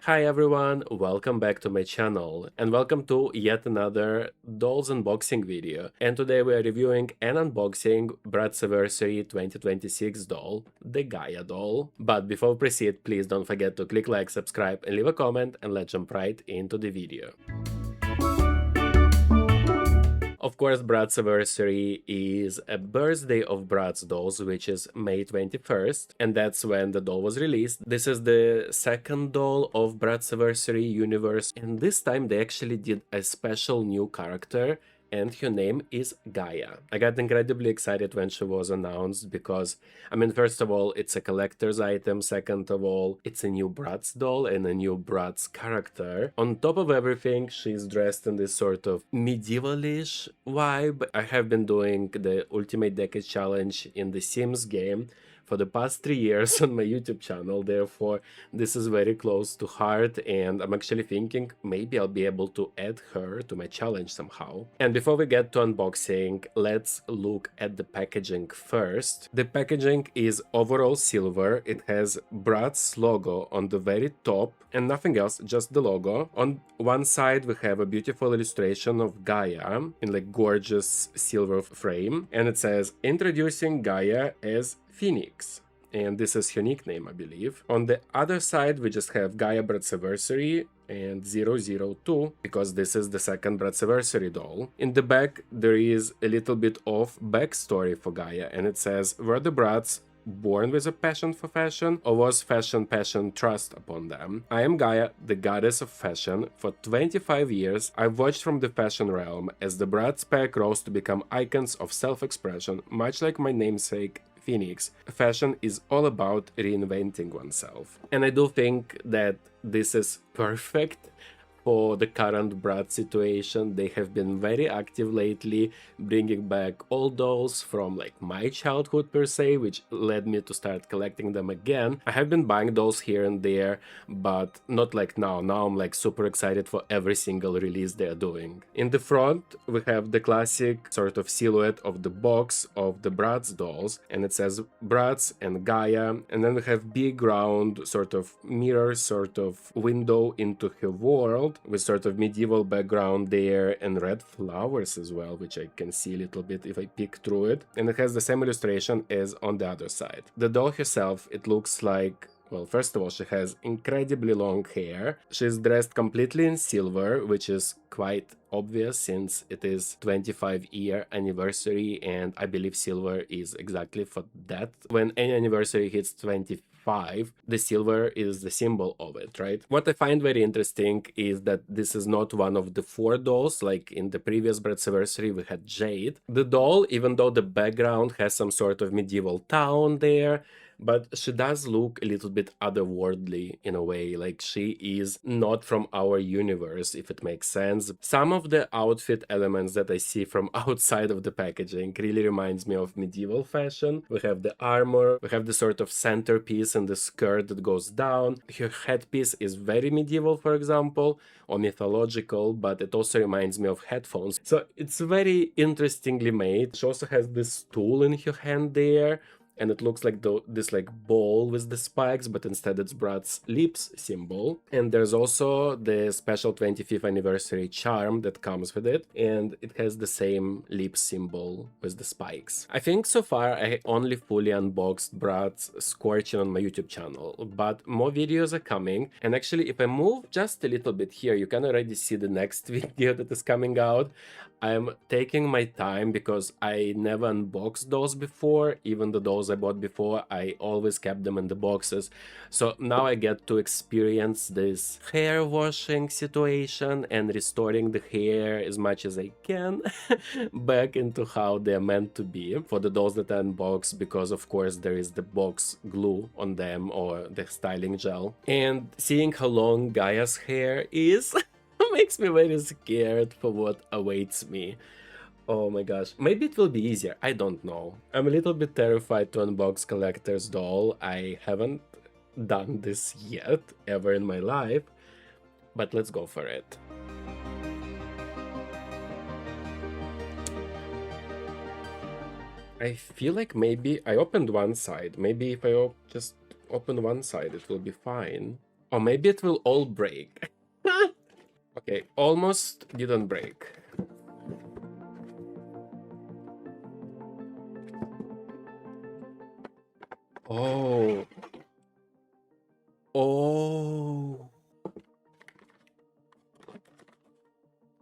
Hi everyone, welcome back to my channel and welcome to yet another dolls unboxing video. And today we are reviewing and unboxing Bratzaversary 2026 doll, the Gaia doll. But before we proceed, please don't forget to click like, subscribe and leave a comment, and let's jump right into the video. Of course, Bratzaversary is a birthday of Bratz dolls, which is May 21st, and that's when the doll was released. This is the second doll of Bratzaversary universe, and this time they actually did a special new character, and her name is Gaia. I got incredibly excited when she was announced because, first of all, it's a collector's item. Second of all, it's a new Bratz doll and a new Bratz character. On top of everything, she's dressed in this sort of medievalish vibe. I have been doing the Ultimate Decade Challenge in the Sims game for the past 3 years on my YouTube channel, therefore this is very close to heart, and I'm actually thinking maybe I'll be able to add her to my challenge somehow. And before we get to unboxing, let's look at the packaging first. The packaging is overall silver, it has Bratz logo on the very top and nothing else, just the logo. On one side we have a beautiful illustration of Gaia in like gorgeous silver frame, and it says introducing Gaia as Phoenix, and this is her nickname, I believe. On the other side we just have Gaia Bratzaversary and 002 because this is the second Bratzaversary doll. In the back there is a little bit of backstory for Gaia, and it says, were the Bratz born with a passion for fashion, or was fashion passion thrust upon them? I am Gaia, the goddess of fashion. For 25 years I've watched from the fashion realm as the Bratz pack rose to become icons of self-expression. Much like my namesake Phoenix, fashion is all about reinventing oneself. And I do think that this is perfect for the current Bratz situation. They have been very active lately, bringing back old dolls from like my childhood per se, which led me to start collecting them again. I have been buying dolls here and there, but not like now. Now I'm like super excited for every single release they are doing. In the front we have the classic sort of silhouette of the box of the Bratz dolls, and it says Bratz and Gaia, and then we have big round sort of mirror, sort of window into her world, with sort of medieval background there and red flowers as well, which I can see a little bit if I peek through it. And it has the same illustration as on the other side. The doll herself, it looks like, well, first of all, she has incredibly long hair. She's dressed completely in silver, which is quite obvious since it is 25-year anniversary, and I believe silver is exactly for that. When any anniversary hits 25, the silver is the symbol of it, right? What I find very interesting is that this is not one of the 4 dolls like in the previous Bratzaversary we had Jade. The doll, even though the background has some sort of medieval town there, but she does look a little bit otherworldly in a way, like she is not from our universe, if it makes sense. Some of the outfit elements that I see from outside of the packaging really reminds me of medieval fashion. We have the armor, we have the sort of centerpiece and the skirt that goes down. Her headpiece is very medieval, for example, or mythological, but it also reminds me of headphones. So it's very interestingly made. She also has this tool in her hand there, and it looks like this like ball with the spikes, but instead it's Bratz lips symbol. And there's also the special 25th anniversary charm that comes with it, and it has the same lip symbol with the spikes. I think so far I only fully unboxed Bratz Scorching on my YouTube channel, but more videos are coming. And actually, if I move just a little bit here, you can already see the next video that is coming out. I'm taking my time because I never unboxed those before. Even the dolls I bought before, I always kept them in the boxes. So now I get to experience this hair washing situation and restoring the hair as much as I can back into how they're meant to be for the dolls that I unboxed, because of course there is the box glue on them or the styling gel. And seeing how long Gaia's hair is makes me very scared for what awaits me. Oh my gosh, maybe it will be easier, I don't know. I'm a little bit terrified to unbox collector's doll. I haven't done this yet, ever in my life, but let's go for it. I feel like maybe I opened one side. Maybe if I just open one side, it will be fine. Or maybe it will all break. Okay, almost didn't break. Oh. Oh.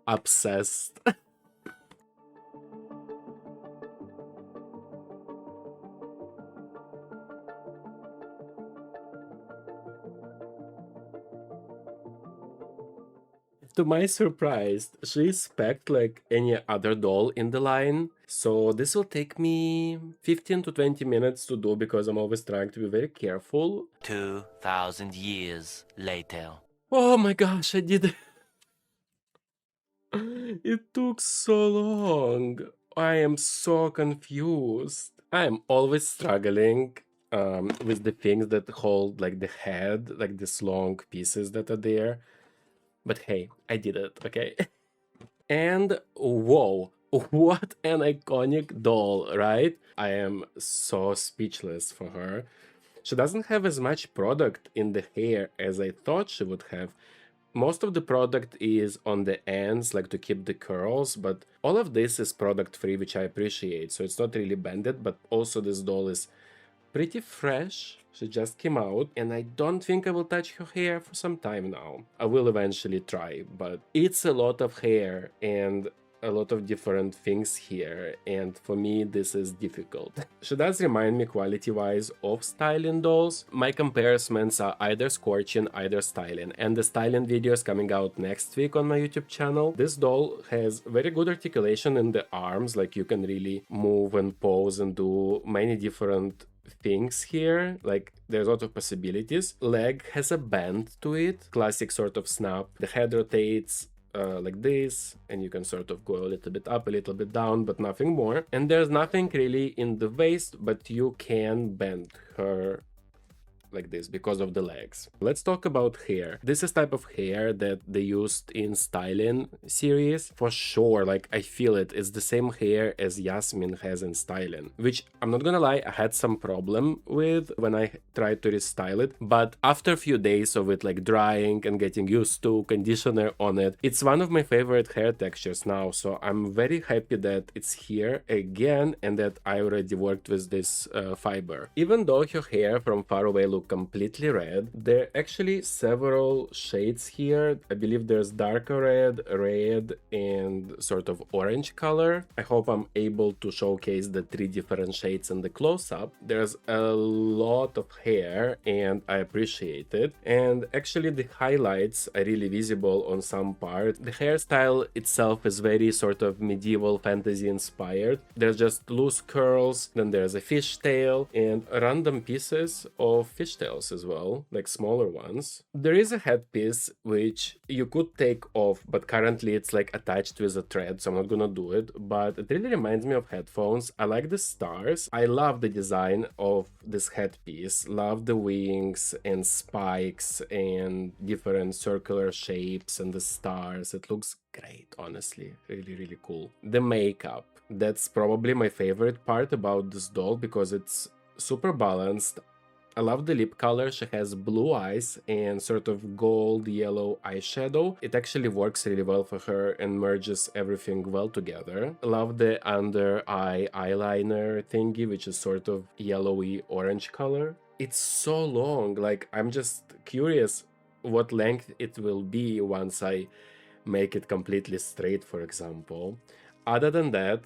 Obsessed. To my surprise, she's spec'd like any other doll in the line. So this will take me 15 to 20 minutes to do because I'm always trying to be very careful. 2,000 years later. Oh my gosh, I did it. It took so long. I am so confused. I am always struggling with the things that hold like the head, like these long pieces that are there. But hey, I did it, okay? And whoa, what an iconic doll, right? I am so speechless for her. She doesn't have as much product in the hair as I thought she would have. Most of the product is on the ends, like to keep the curls, but all of this is product free, which I appreciate. So it's not really banded, but also this doll is pretty fresh. She just came out, and I don't think I will touch her hair for some time now. I will eventually try, but it's a lot of hair and a lot of different things here, and for me this is difficult. She does remind me quality-wise of styling dolls. My comparisons are either scorching, either styling, and the styling video is coming out next week on my YouTube channel. This doll has very good articulation in the arms, like you can really move and pose and do many different things here. Like there's a lot of possibilities. Leg has a bend to it, classic sort of snap. The head rotates like this, and you can sort of go a little bit up, a little bit down, but nothing more. And there's nothing really in the waist, but you can bend her like this because of the legs. Let's talk about hair. This is type of hair that they used in styling series for sure. Like I feel it. It's the same hair as Yasmin has in styling, which I'm not gonna lie, I had some problem with when I tried to restyle it. But after a few days of it like drying and getting used to conditioner on it, it's one of my favorite hair textures now. So I'm very happy that it's here again and that I already worked with this fiber. Even though her hair from far away look completely red, there are actually several shades here. I believe there's darker red, red, and sort of orange color. I hope I'm able to showcase the 3 different shades in the close-up. There's a lot of hair and I appreciate it. And actually the highlights are really visible on some part. The hairstyle itself is very sort of medieval fantasy inspired. There's just loose curls, then there's a fishtail and random pieces of fishtails as well, like smaller ones. There is a headpiece which you could take off, but currently it's like attached with a thread, so I'm not gonna do it. But it really reminds me of headphones. I like the stars. I love the design of this headpiece. Love the wings and spikes and different circular shapes and the stars. It looks great, honestly. Really, really cool. The makeup. That's probably my favorite part about this doll because it's super balanced. I love the lip color. She has blue eyes and sort of gold yellow eyeshadow. It actually works really well for her and merges everything well together. I love the under eye eyeliner thingy, which is sort of yellowy orange color. It's so long, like I'm just curious what length it will be once I make it completely straight, for example. Other than that,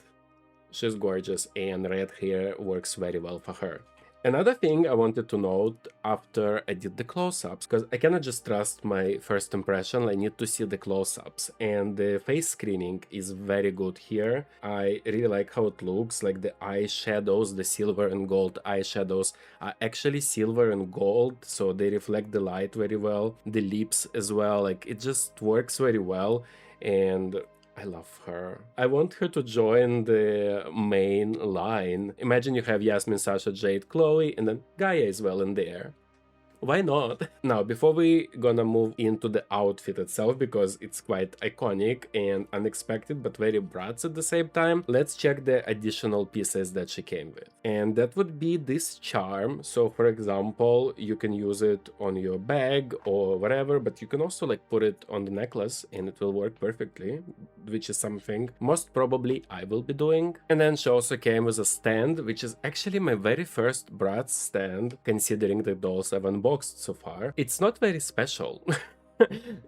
she's gorgeous and red hair works very well for her. Another thing I wanted to note after I did the close-ups, because I cannot just trust my first impression, I need to see the close-ups, and the face screening is very good here. I really like how it looks, like the eyeshadows, the silver and gold eyeshadows are actually silver and gold, so they reflect the light very well. The lips as well, like it just works very well, and I love her. I want her to join the main line. Imagine you have Yasmin, Sasha, Jade, Chloe, and then Gaia as well in there. Why not? Now, before we gonna move into the outfit itself, because it's quite iconic and unexpected, but very Bratz at the same time, let's check the additional pieces that she came with. And that would be this charm. So for example, you can use it on your bag or whatever, but you can also like put it on the necklace and it will work perfectly, which is something most probably I will be doing. And then she also came with a stand, which is actually my very first Bratz stand, considering the dolls I've unboxed so far. It's not very special.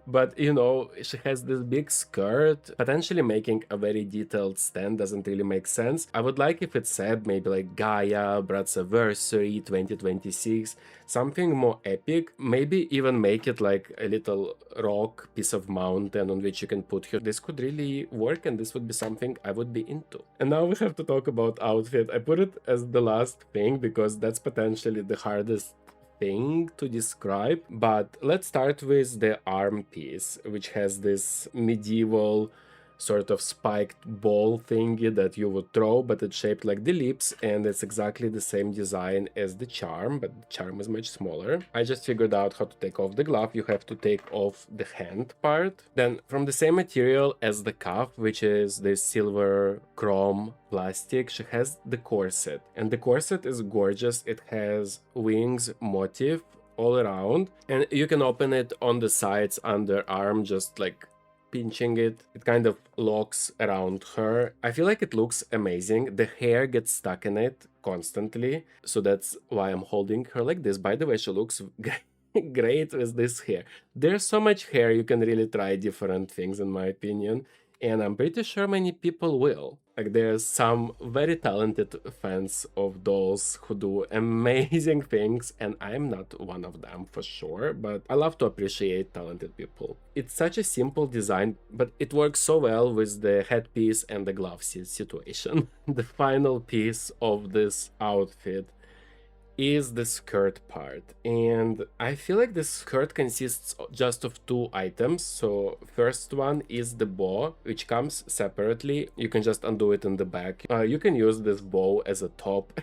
But you know, she has this big skirt. Potentially making a very detailed stand doesn't really make sense. I would like if it said maybe like Gaia, Bratzaversary 2026, something more epic. Maybe even make it like a little rock piece of mountain on which you can put her. This could really work, and this would be something I would be into. And now we have to talk about outfit. I put it as the last thing because that's potentially the hardest thing to describe, but let's start with the arm piece, which has this medieval sort of spiked ball thingy that you would throw, but it's shaped like the lips, and it's exactly the same design as the charm, but the charm is much smaller. I just figured out how to take off the glove. You have to take off the hand part. Then from the same material as the cuff, which is this silver chrome plastic, she has the corset, and the corset is gorgeous. It has wings motif all around, and you can open it on the sides underarm, just like pinching it. It kind of locks around her. I feel like it looks amazing. The hair gets stuck in it constantly, so that's why I'm holding her like this. By the way, she looks great with this hair. There's so much hair, you can really try different things in my opinion, and I'm pretty sure many people will. Like, there's some very talented fans of dolls who do amazing things, and I'm not one of them for sure, but I love to appreciate talented people. It's such a simple design, but it works so well with the headpiece and the glove situation. The final piece of this outfit is the skirt part, and I feel like the skirt consists just of two items. So first one is the bow, which comes separately. You can just undo it in the back. You can use this bow as a top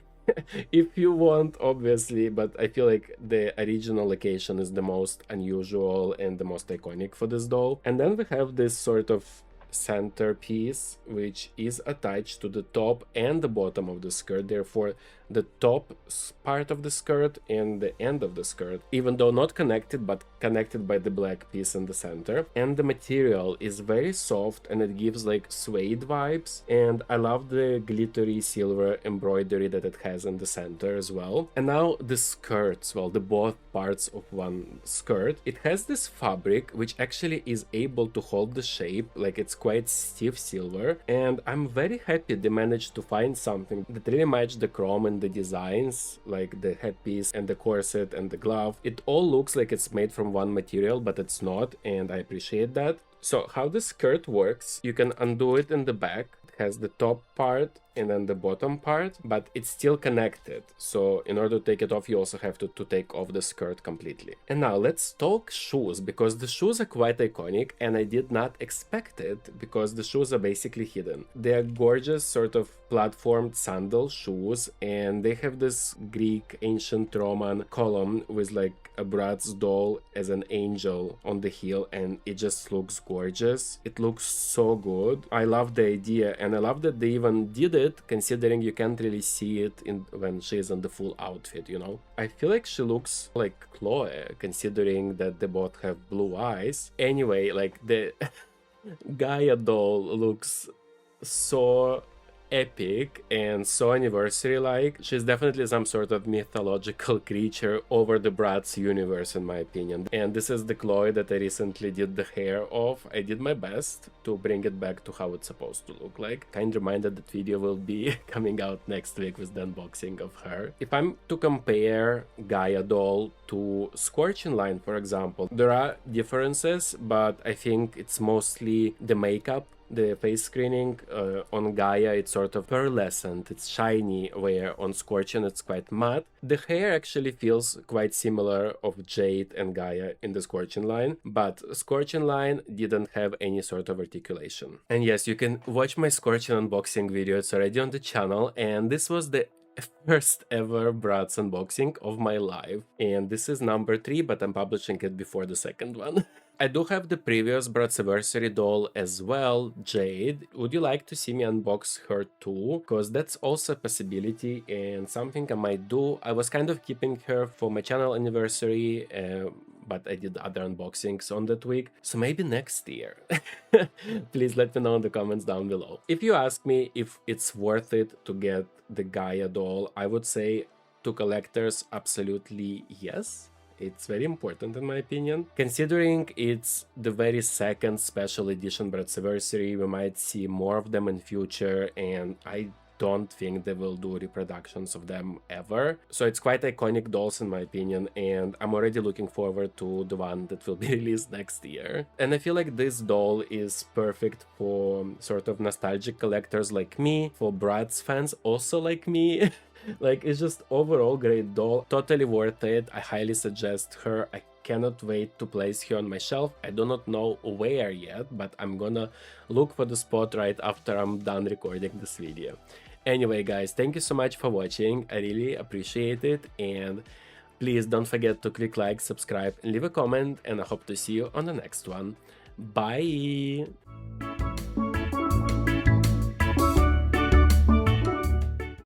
if you want, obviously, but I feel like the original location is the most unusual and the most iconic for this doll. And then we have this sort of centerpiece, which is attached to the top and the bottom of the skirt. Therefore, the top part of the skirt and the end of the skirt, even though not connected, but connected by the black piece in the center. And the material is very soft and it gives like suede vibes. And I love the glittery silver embroidery that it has in the center as well. And now the skirts, well, the both parts of one skirt. It has this fabric which actually is able to hold the shape, like it's quite stiff silver. And I'm very happy they managed to find something that really matched the chrome and the designs, like the headpiece and the corset and the glove. It all looks like it's made from one material, but it's not, and I appreciate that. So how the skirt works, you can undo it in the back. It has the top part and then the bottom part, but it's still connected. So in order to take it off, you also have to take off the skirt completely. And now let's talk shoes, because the shoes are quite iconic and I did not expect it, because the shoes are basically hidden. They are gorgeous sort of platformed sandal shoes, and they have this Greek ancient Roman column with like a Bratz doll as an angel on the heel, and it just looks gorgeous. It looks so good. I love the idea, and I love that they even did it, considering you can't really see it when she's in the full outfit, you know? I feel like she looks like Chloe, considering that they both have blue eyes. Anyway, like the Gaia doll looks so epic and so anniversary-like. She's definitely some sort of mythological creature over the Bratz universe, in my opinion. And this is the Chloe that I recently did the hair of. I did my best to bring it back to how it's supposed to look like. Kind reminder that video will be coming out next week with the unboxing of her. If I'm to compare Gaia doll to Scorching Line, for example, there are differences, but I think it's mostly the makeup. The face screening on Gaia, it's sort of pearlescent, it's shiny, where on Scorching it's quite matte. The hair actually feels quite similar of Jade and Gaia in the Scorching Line, but Scorching Line didn't have any sort of articulation. And yes, you can watch my Scorching unboxing video, it's already on the channel, and this was the first ever Bratz unboxing of my life, and this is number 3, but I'm publishing it before the second one. I do have the previous Bratzaversary doll as well, Jade. Would you like to see me unbox her too? Because that's also a possibility and something I might do. I was kind of keeping her for my channel anniversary, but I did other unboxings on that week, so maybe next year. Please let me know in the comments down below. If you ask me if it's worth it to get the Gaia doll, I would say to collectors, absolutely yes. It's very important in my opinion. Considering it's the very second special edition Bratzaversary, we might see more of them in future, and I don't think they will do reproductions of them ever. So it's quite iconic dolls in my opinion, and I'm already looking forward to the one that will be released next year. And I feel like this doll is perfect for sort of nostalgic collectors like me, for Bratz fans also like me. Like, it's just overall great doll, totally worth it. I highly suggest her. I cannot wait to place her on my shelf. I do not know where yet, but I'm gonna look for the spot right after I'm done recording this video. Anyway guys, thank you so much for watching. I really appreciate it, and please don't forget to click like, subscribe and leave a comment, and I hope to see you on the next one. Bye!